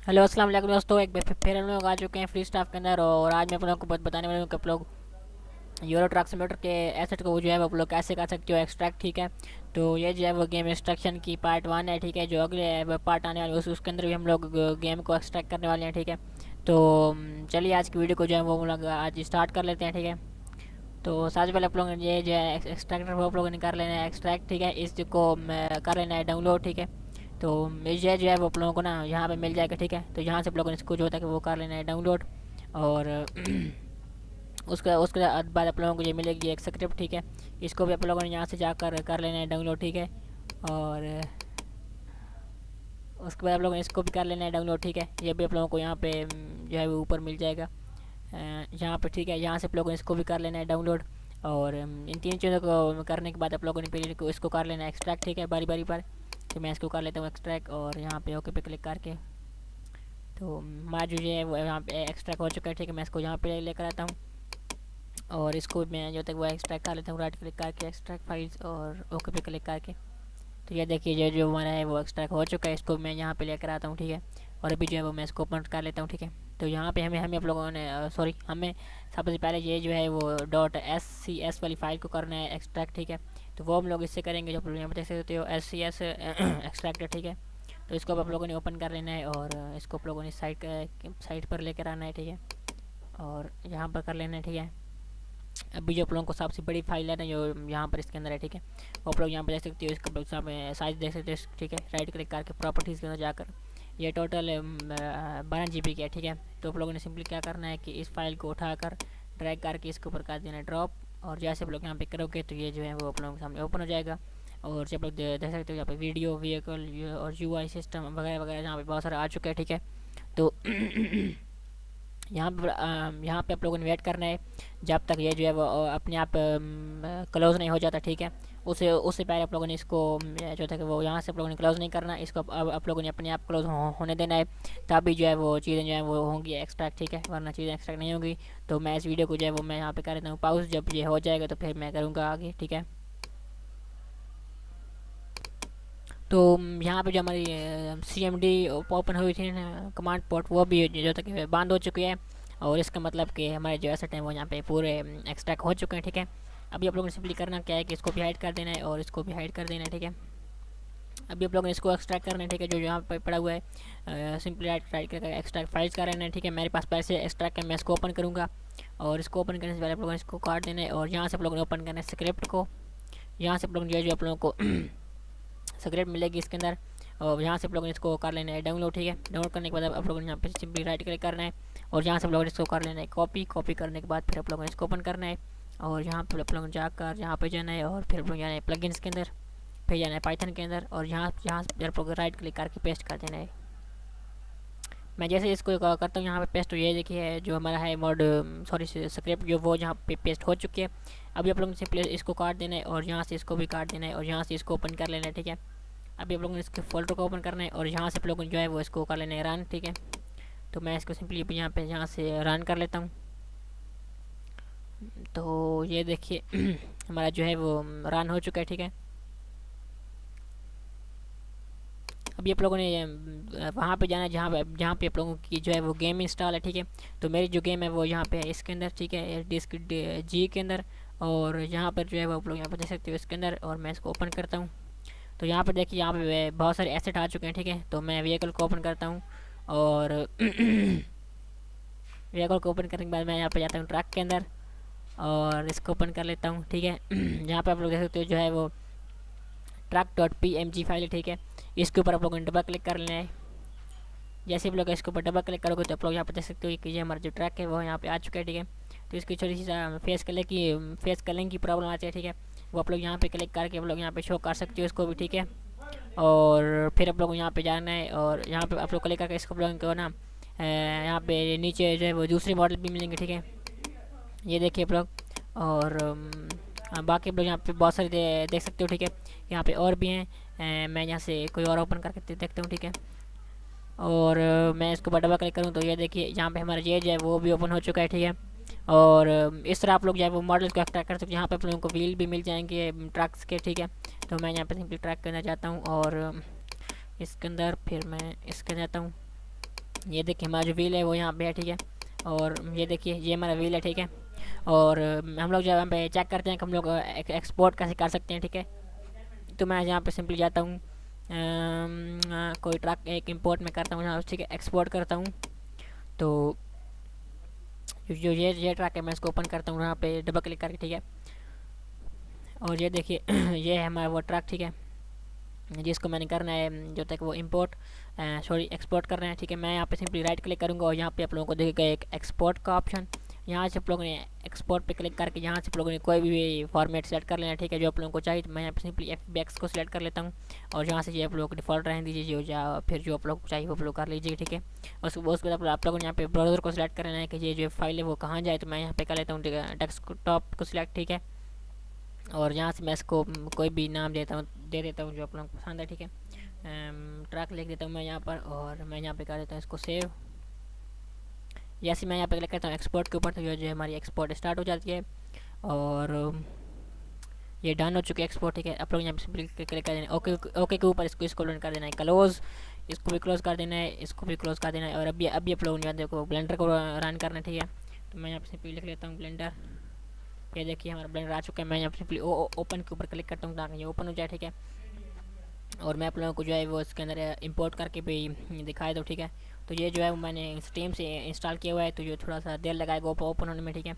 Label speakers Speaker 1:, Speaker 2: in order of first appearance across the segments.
Speaker 1: Hello अस्सलाम वालेकुम दोस्तों, एक बार फिर हम लोग आ चुके हैं फ्री स्टाफ के अंदर। और आज मैं आप लोगों को बताने वाला हूँ कि आप लोग यूरो ट्रक सिमुलेटर के एसेट को जो है वो आप लोग कैसे कर सकते हो एक्सट्रैक्ट। ठीक है, तो ये जो है वो गेम इंस्ट्रक्शन की पार्ट 1 है। ठीक है, जो अगले पार्ट आने वाले उसके अंदर भी हम लोग गेम को एक्सट्रैक्ट करने वाले हैं। ठीक है, तो चलिए आज की वीडियो को जो है वो हम लोग आज स्टार्ट कर लेते हैं। ठीक है, तो सबसे पहले आप लोग ये जो है एक्सट्रैक्टर वो आप लोगों ने कर लेना है एक्सट्रैक्ट। ठीक है, इसको कर लेना है डाउनलोड। ठीक है, तो ये जो है वो आप लोगों को ना यहाँ पे मिल जाएगा। ठीक है, तो यहाँ से आप लोगों ने इसको जो होता है कि वो कर लेना है डाउनलोड। और उसके उसके बाद आप लोगों को ये मिलेगी एक स्क्रिप्ट। ठीक है, इसको भी आप लोगों ने यहाँ से जाकर कर लेना है डाउनलोड। ठीक है, और उसके बाद आप लोगों ने इसको भी कर लेना है डाउनलोड। ठीक है, ये भी आप लोगों को यहाँ पे जो है वो ऊपर मिल जाएगा यहाँ पे। ठीक है, यहाँ से आप लोगों ने इसको भी कर लेना है डाउनलोड। और इन तीन चीज़ों को करने के बाद आप लोगों ने फिर इसको कर लेना है एक्सट्रैक्ट। ठीक है, बारी बारी पर। तो मैं इसको कर लेता हूँ एक्सट्रैक्ट और यहाँ पे ओके पे क्लिक करके तो हमारा जो है वो यहाँ पे एक्सट्रैक्ट हो चुका है। ठीक है, मैं इसको यहाँ पे लेकर आता हूँ और इसको मैं जो तक वो एक्सट्रैक्ट कर लेता हूँ राइट क्लिक करके एक्सट्रैक्ट फाइल्स और ओके पे क्लिक करके। तो ये देखिए जो जो हमारा है वो एक्सट्रैक्ट हो चुका है, इसको मैं यहाँ पे लेकर आता हूँ। ठीक है, और अभी जो है वो मैं इसको ओपन कर लेता हूँ। ठीक है, तो यहाँ पे हमें हमें आप लोगों ने सॉरी हमें सबसे पहले ये जो है वो डॉट एस सी एस वाली फाइल को करना है एक्सट्रैक्ट। ठीक है, तो वो हम लोग इससे करेंगे जो आप लोग यहाँ पर देख सकते हो एस सी एस एक्सट्रैक्ट है। ठीक है, तो इसको आप लोगों ने ओपन कर लेना है और इसको आप लोगों ने साइट पर लेकर आना है। ठीक है, और यहाँ पर कर लेना है। ठीक है, अभी जो आप लोगों को सबसे बड़ी फाइल है ना जो यहाँ पर इसके अंदर है। ठीक है, वो आप लोग यहाँ पर देख सकते हो, इसका आप सामने साइज देख सकते हो। ठीक है, राइट क्लिक करके प्रॉपर्टीज़ के अंदर जाकर ये टोटल 12 GB की है। ठीक है, तो आप लोगों ने सिंपली क्या करना है कि इस फाइल को उठाकर ड्रैग करके इसके ऊपर कर देना है ड्रॉप। और जैसे आप लोग यहाँ पे करोगे तो ये जो है वो आप लोगों के सामने ओपन हो जाएगा। और जब आप लोग देख सकते हो यहाँ पे वीडियो व्हीकल और UI सिस्टम वगैरह वगैरह यहाँ पे बहुत सारा आ चुका है। ठीक है, तो यहाँ पे आप लोगों ने वेट करना है जब तक ये जो है वो अपने आप क्लोज़ नहीं हो जाता। ठीक है, उसे उससे पहले आप लोगों ने इसको जो था कि वो यहाँ से आप लोगों ने क्लोज़ नहीं करना, इसको अब आप लोगों ने अपने आप क्लोज़ होने देना है। तभी जो है वो चीज़ें जो है वो होंगी एक्सट्रैक्ट। ठीक है, वरना चीज़ें एक्सट्रैक्ट नहीं होंगी। तो मैं इस वीडियो को जो है वो मैं यहाँ पे कर देता हूँ पाउस, जब ये हो जाएगा तो फिर मैं करूँगा आगे। ठीक है, तो यहाँ पे जो हमारी CMD ओपन हुई थी ना कमांड पोर्ट, वो भी जो तक बंद हो चुकी है। और इसका मतलब कि हमारे जो एसेट हैं वो यहाँ पे पूरे एक्सट्रैक्ट हो चुके हैं। ठीक है, अभी आप लोगों ने सिंपली करना क्या है कि इसको भी हाइड कर देना है और इसको भी हाइड कर देना है। ठीक है, अभी आप लोगों ने इसको एक्सट्रैक्ट करना है। ठीक है, जो यहाँ पे पड़ा हुआ है सिंपली राइट करके एक्सट्रैक्ट फाइल्स का रहना है। ठीक है, मेरे पास पैसे एक्सट्रैक्ट है, मैं इसको ओपन करूँगा। और इसको ओपन करने से पहले आप लोगों ने इसको काट देना है और यहाँ से आप लोगों ने ओपन करना है स्क्रिप्ट को। यहाँ से आप लोग जो आप लोगों को स्क्रिप्ट मिलेगी इसके अंदर, और यहाँ से आप लोगों ने इसको कर लेना है डाउनलोड। ठीक है, डाउनलोड करने के बाद आप लोगों ने यहाँ पे सिंपली राइट क्लिक करना है और यहाँ से आप लोगों ने इसको कर लेना है कॉपी। कॉपी करने के बाद फिर आप लोगों ने इसको ओपन करना है और यहाँ पर आप लोगों ने जाकर यहाँ पे जाना है और फिर आप लोग जाना है प्लगइन्स के अंदर, फिर जाना है पाइथन के अंदर और यहाँ यहाँ से आप लोग राइट क्लिक करके पेस्ट कर देना है। मैं जैसे इसको करता हूँ यहाँ पे पेस्ट, तो ये देखिए जो हमारा है मोड सॉरी स्क्रिप्ट जो वो यहाँ पे पेस्ट हो चुकी है। अभी आप लोगों ने सिंपली इसको काट देना है और यहाँ से इसको भी काट देना है और यहाँ से इसको ओपन कर लेना है। ठीक है, अभी आप लोगों ने इसके फोल्डर को ओपन करना है और यहाँ से आप लोगों ने जो है वो इसको कर लेना है रन। ठीक है, तो मैं इसको सिंपली यहाँ से रन कर लेता हूँ। तो ये देखिए हमारा जो है वो रन हो चुका है। ठीक है, अभी आप लोगों ने वहाँ पे जाना है जहाँ पे आप लोगों की जो है वो गेम इंस्टॉल है। ठीक है, तो मेरी जो गेम है वो यहाँ पे है इसके अंदर। ठीक है, डिस्क G के अंदर। और यहाँ पर जो है वो आप लोग यहाँ पर देख सकते हो इसके अंदर, और मैं इसको ओपन करता हूँ। तो यहाँ पर देखिए यहाँ पे बहुत सारे एसेट आ चुके हैं। ठीक है, तो मैं व्हीकल को ओपन करता हूँ और व्हीकल को ओपन करने के बाद मैं यहाँ पे जाता हूँ ट्रक के अंदर और इसको ओपन कर लेता हूँ। ठीक है, यहाँ पे आप लोग देख सकते हो जो है वो truck.pmg फाइल है। ठीक है, इसके ऊपर आप लोगों ने डबल क्लिक कर लेना है। जैसे आप लोग इसके ऊपर डबल क्लिक करोगे तो आप लोग यहाँ पर देख सकते हो कि ये हमारा जो ट्रैक है वो यहाँ पे आ चुका है। ठीक है, तो इसकी छोटी सी फेस कलर की प्रॉब्लम आती है। ठीक है, वो आप लोग यहाँ पे क्लिक करके आप लोग यहाँ पे शो कर सकते हो इसको भी। ठीक है, और फिर आप लोग यहाँ पे जाना है और यहाँ पे आप लोग क्लिक करके इसको आप लोगों को ना यहाँ पे नीचे जो है वो दूसरी मॉडल भी मिलेंगे। ठीक है, ये देखिए आप लोग। और बाकी आप लोग यहाँ पे बहुत सारे देख सकते हो। ठीक है, यहाँ पे और भी हैं, मैं यहाँ से कोई और ओपन करके देखता हूँ। ठीक है, और मैं इसको डबल क्लिक करूँ तो ये देखिए यहाँ पे हमारा ये जो है वो भी ओपन हो चुका है। ठीक है, और इस तरह आप लोग जो है वो मॉडल को एक्सट्रैक्ट कर सकते हैं। यहाँ पे आप लोगों को व्हील भी मिल जाएंगे ट्रक्स के। ठीक है, तो मैं यहाँ पे सिंपली ट्रैक करना चाहता हूँ और इसके अंदर फिर मैं इसके जाता हूँ ये देखिए हमारा जो व्हील है वो यहाँ पे है, ठीक है। और ये देखिए ये हमारा व्हील है, ठीक है। और हम लोग जब यहाँ पे चेक करते हैं कि हम लोग एक्सपोर्ट कैसे कर सकते हैं, ठीक है। तो मैं यहाँ पे सिंपली जाता हूँ, कोई ट्रक एक इंपोर्ट में करता हूँ यहाँ, ठीक है, एक्सपोर्ट करता हूँ। तो जो ये ट्रक है मैं इसको ओपन करता हूँ यहाँ पे डबल क्लिक करके, ठीक है। और ये देखिए ये है हमारा वो ट्रक, ठीक है, जिसको मैंने करना है जो तक वो इंपोर्ट सॉरी एक्सपोर्ट करना है, ठीक है। मैं यहाँ पे सिंपली राइट क्लिक करूँगा और यहाँ पे आप लोगों को देखेगा एक एक्सपोर्ट का ऑप्शन। यहाँ से आप लोगों ने एक्सपोर्ट पे क्लिक करके यहाँ से आप लोगों ने कोई भी फॉर्मेट सेलेक्ट कर लेना है, ठीक है, जो आप लोगों को चाहिए। तो मैं यहाँ पे सिंपली FBX को सिलेक्ट कर लेता हूँ और यहाँ से ये आप लोगों को डिफ़ॉल्ट रहने दीजिए, जो फिर जो आप लोग को चाहिए वो आप लोग कर लीजिए, ठीक है। उसके बाद आप लोगों ने यहाँ पे ब्राउज़र को सिलेक्ट करना है कि ये जो फाइल है वो कहाँ जाए। तो मैं यहाँ पे कर लेता हूँ डेस्कटॉप को सिलेक्ट, ठीक है। और यहाँ से मैं इसको कोई भी नाम दे देता हूँ जो आप लोगों को पसंद है, ठीक है। ट्रैक लिख देता हूँ मैं यहाँ पर और मैं यहाँ पे कर देता हूँ इसको सेव। जैसे मैं यहाँ पे क्लिक करता हूँ एक्सपोर्ट के ऊपर तो ये जो हमारी एक्सपोर्ट स्टार्ट हो जाती है और ये डन हो चुकी है एक्सपोर्ट, ठीक है। आप लोग यहाँ पे सिंपली क्लिक कर देना है ओके के ऊपर, इसको रन कर देना है क्लोज, इसको भी क्लोज कर देना है, इसको भी क्लोज कर देना है। और अभी आप लोगों ने देखो ब्लेंडर को रन करना है, ठीक है। तो मैं यहाँ पे सिंपली लिख लेता हूँ ब्लेंडर। ये देखिए हमारा ब्लेंडर आ चुका है। मैं यहाँ पे सिंपली ओपन के ऊपर क्लिक करता हूँ ताकि ये ओपन हो जाए, ठीक है। और मैं आप लोगों को जो है वो इसके अंदर इंपोर्ट करके भी दिखाए दो, ठीक है। तो ये जो है वो मैंने स्टीम से इंस्टॉल किया हुआ है, तो ये थोड़ा सा देर लगाएगा ओपन होने में, ठीक है।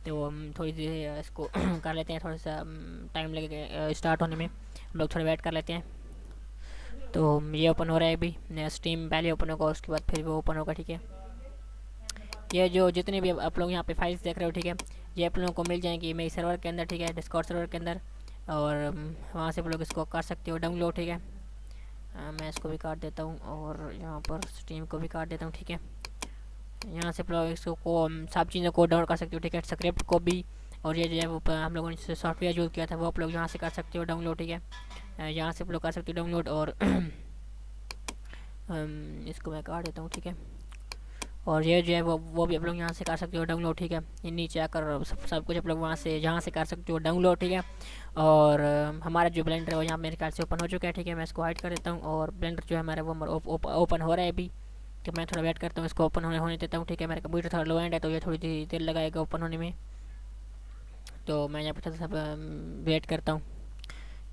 Speaker 1: तो हम थोड़ी देर इसको कर लेते हैं, थोड़ा सा टाइम लगेगा स्टार्ट होने में, हम लोग थोड़ा वेट कर लेते हैं। तो ये ओपन हो रहा है अभी, स्टीम पहले ओपन होगा उसके बाद फिर वो ओपन होगा, ठीक है। ये जो जितने भी आप लोग यहाँ पे फाइल्स देख रहे हो, ठीक है, ये आप लोगों को मिल जाएंगी मेरे सर्वर के अंदर, ठीक है, डिस्कॉर्ड सर्वर के अंदर। और वहाँ से आप लोग इसको कर सकते हो डाउनलोड, ठीक है। मैं इसको भी काट देता हूँ और यहाँ पर स्टीम को भी काट देता हूँ, ठीक है। यहाँ से आप लोग इसको सब चीज़ों को डाउनलोड कर सकते हो, ठीक है, स्क्रिप्ट को भी। और ये जो है वो हम लोगों ने सॉफ्टवेयर यूज़ किया था वो आप लोग यहाँ से कर सकते हो डाउनलोड, ठीक है। यहाँ से आप लोग कर सकते हो डाउनलोड। और इसको मैं काट देता हूँ, ठीक है। और ये जो है वो भी आप लोग यहाँ से कर सकते हो डाउनलोड, ठीक है। ये नीचे आकर सब कुछ आप लोग वहाँ से यहाँ से कर सकते हो डाउनलोड, ठीक है। और हमारा जो ब्लेंडर है वो यहाँ मेरे ख्याल से ओपन हो चुका है, ठीक है। मैं इसको हाइड कर देता हूँ और ब्लेंडर जो है हमारा वो ओपन हो रहा है अभी। तो मैं थोड़ा वेट करता हूँ, इसको ओपन होने देता हूँ, ठीक है। मेरा कंप्यूटर थोड़ा लो एंड है तो ये थोड़ी देर लगाएगा ओपन होने में। तो मैं यहाँ पर थोड़ा सा वेट करता हूँ।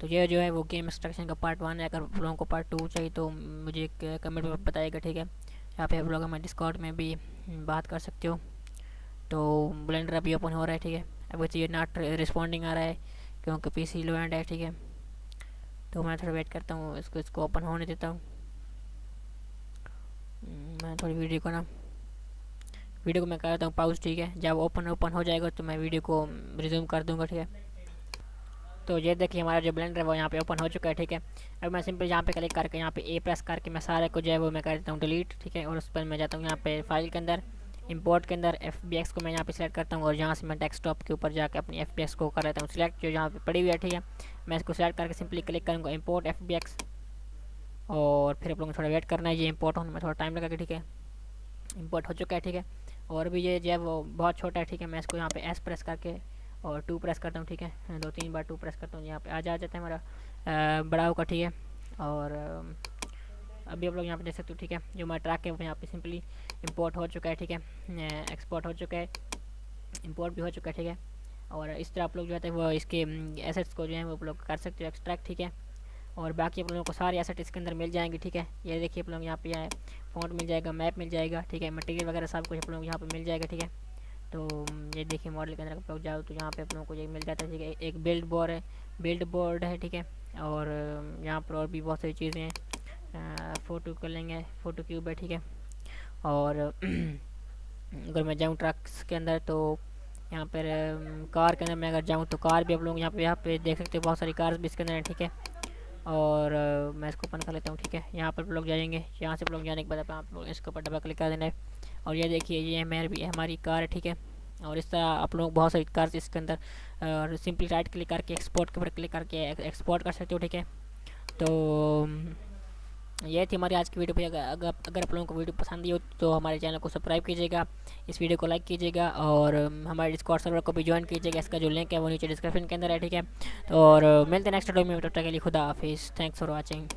Speaker 1: तो ये जो है वो गेम एक्सट्रैक्शन का पार्ट 1 है। अगर आप लोगों को पार्ट 2 चाहिए तो मुझे कमेंट में बताइएगा, ठीक है। यहाँ पे आप लोग हमारे डिस्कॉर्ड में भी बात कर सकते हो। तो ब्लेंडर अभी ओपन हो रहा है, ठीक है। अभी तो ये नॉट रिस्पॉन्डिंग आ रहा है क्योंकि PC लो एंड है, ठीक है। तो मैं थोड़ा वेट करता हूँ, इसको ओपन होने देता हूँ। मैं थोड़ी वीडियो को मैं करता हूँ पाउज, ठीक है। जब ओपन हो जाएगा तो मैं वीडियो को रिज्यूम कर दूँगा, ठीक है। तो ये देखिए हमारा जो ब्लेंडर है वो यहाँ पे ओपन हो चुका है, ठीक है। अब मैं सिंपल यहाँ पे क्लिक करके यहाँ पे A प्रेस करके मैं सारे को जो है वो मैं कर देता हूँ डिलीट, ठीक है। और उस पर मैं जाता हूँ यहाँ पे फाइल के अंदर, इंपोर्ट के अंदर FBX को मैं यहाँ पे सिलेक्ट करता हूँ और यहाँ से मैं डेस्कटॉप के ऊपर जाकर अपनी FBX को कर लेता हूँ सिलेक्ट, जो यहाँ पे पड़ी हुई है, ठीक है। मैं इसको सिलेक्ट करके सिंपली क्लिक करूँगा इंपोर्ट FBX। और फिर आप लोगों को थोड़ा वेट करना है, ये इंपोर्ट होने में थोड़ा टाइम लगेगा, ठीक है। इंपोर्ट हो चुका है, ठीक है। और भी ये जो है वो बहुत छोटा है, ठीक है। मैं इसको यहाँ पे S प्रेस करके और 2 प्रेस करता हूँ, ठीक है। 2-3 बार 2 प्रेस करता हूँ, यहाँ पे आ जाता है हमारा बड़ा होगा, ठीक है। और अभी आप लोग यहाँ पे देख सकते हो, ठीक है। जो हमारा ट्रैक है वो यहाँ पे सिंपली इंपोर्ट हो चुका है, ठीक है। एक्सपोर्ट हो चुका है, इंपोर्ट भी हो चुका है, ठीक है। और इस तरह आप लोग जो है वो इसके एसेट्स को जो है वो आप लोग कर सकते हो एक्सट्रैक्ट, ठीक है। और बाकी आप लोगों को सारे एसेट इसके अंदर मिल जाएंगे, ठीक है। ये देखिए आप लोग यहाँ पे है फ़ॉन्ट मिल जाएगा, मैप मिल जाएगा, ठीक है। मटेरियल वगैरह सब कुछ आप लोग यहाँ पे मिल जाएगा, ठीक है। तो ये देखिए मॉडल के अंदर आप लोग जाओ तो यहाँ पे आप लोगों को ये मिल जाता है, ठीक है। एक बिल्ड बोर्ड है, ठीक है। और यहाँ पर और भी बहुत सारी चीज़ें हैं, फ़ोटो कर लेंगे, फ़ोटो क्यूब है, ठीक है। और अगर मैं जाऊँ ट्रक्स के अंदर तो यहाँ पर कार के अंदर मैं अगर जाऊँ तो कार भी आप लोग यहाँ पे देख सकते हो, बहुत सारी कार्स भी इसके अंदर हैं, ठीक है। और मैं इसको ओपन कर लेता हूँ, ठीक है। यहाँ पर लोग जाएंगे, यहाँ से लोग जाने के बाद आप लोग इसके ऊपर डबल क्लिक कर देना है। और ये देखिए ये हमारी कार है, ठीक है। और इस तरह आप लोग बहुत सारी कार्स इसके अंदर और सिंपली राइट क्लिक करके एक्सपोर्ट के ऊपर क्लिक करके एक्सपोर्ट कर सकते हो, ठीक है। तो ये थी हमारी आज की वीडियो पे। अगर आप लोगों को वीडियो पसंद आई हो तो हमारे चैनल को सब्सक्राइब कीजिएगा, इस वीडियो को लाइक कीजिएगा और हमारे डिस्कॉर्ड सर्वर को भी ज्वाइन कीजिएगा। इसका जो लिंक है वो नीचे डिस्क्रिप्शन के अंदर है, ठीक है। तो और मिलते हैं नेक्स्ट वीडियो में, तब तक के लिए खुदा हाफिज़, थैंक्स फॉर वॉचिंग।